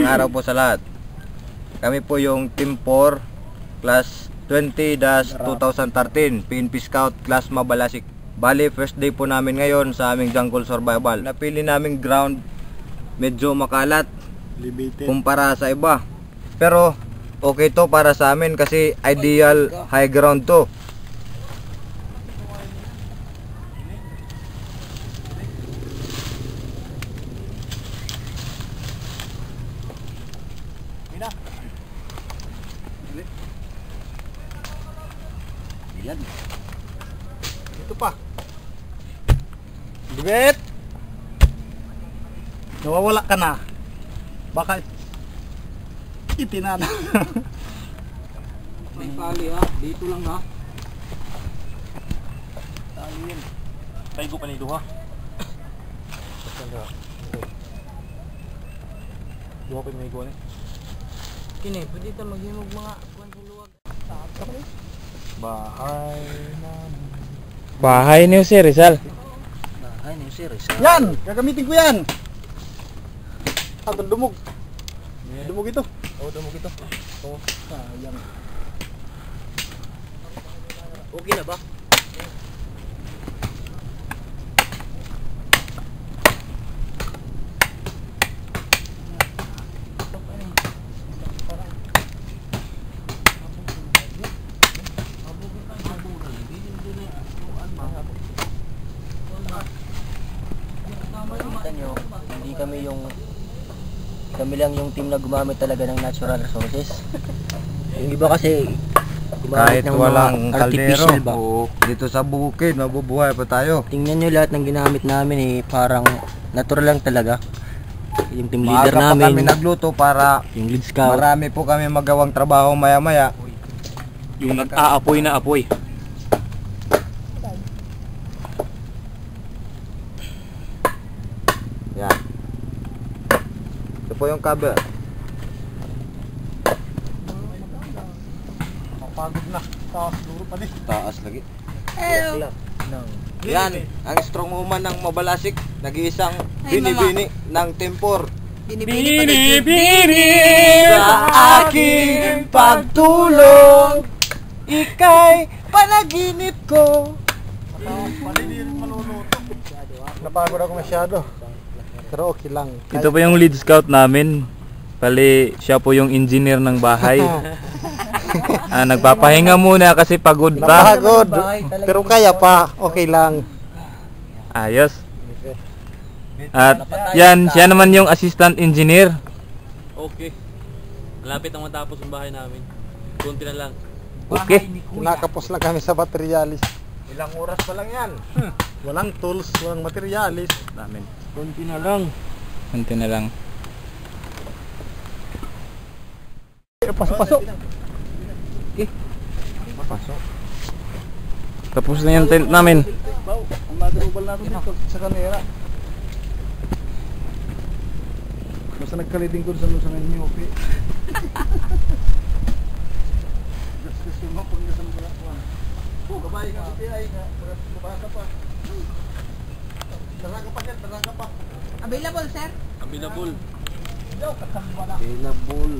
araw po sa lahat. Kami po yung Team 4 Class 20-2013 PNP Scout Class Mabalasik. Bali, first day po namin ngayon sa aming jungle survival. Napili namin ground medyo makalat kumpara sa iba. Pero okay to para sa amin kasi ideal high ground to. Yan. Ito pa. Dibet. Nawawala ka na. Baka itinana. May tali ha. Dito lang ha. Tali yan. Tayo ko pa nito ha. Dua pa may gone. Kini, pwede ta maghimog mga kuwan sa luwag. Bahay ni Jose Rizal. Bahay ni Jose Rizal. Yan! Gagamitin ko yan! Dumog. Dumog ito. Oo, dumog ito. Oo. Sayang. Okay na ba? Kami lang yung team na gumamit talaga ng natural resources. Yung iba kasi Kahit ng walang mga artificial kaldero, ba? dito sa bukid mabubuhay pa tayo. Tingnan nyo lahat ng ginamit namin parang natural lang talaga. Yung team leader Maaga pa namin, kami nagluto para yung lead scout, marami po kami magawang trabaho maya-maya. yung nag-aapoy na apoy. Yan. Ito po yung cover. Pagod na. Taas duro pa din. Taas lagi. Yan, ang strong woman ng Mabalasik, nag-iisang bini-bini ng Tempor. Bini-bini Sa aking pagtulong, ika'y panaginip ko. Napagod ako masyado. Pero okay lang. Ito po yung lead scout namin. Bali, siya po yung engineer ng bahay. Nagpapahinga muna kasi pagod pa. Napagod. Pero kaya pa. Okay lang. Ayos. At yan, siya naman yung assistant engineer. Okay. Malapit na matapos ang bahay namin. Kunti na lang. Okay. Nakapos lang kami sa materialis. Ilang oras pa lang yan. Walang tools, walang materialis. Namin. Kunti na lang. Kunti na lang. Pasok-pasok. Pasok. Tapos na yung tent namin. Ang madrubal natin dito sa kanera. Basta nagkaliding ko sa lusa ng Nyopi. Just yung mga pag-nasa mo lang kuhan. Gabay ka, kapilay ka. Gabay pa. Daraga pa yan, daraga pa. Available, sir? Available. Yo, katamba na. Available.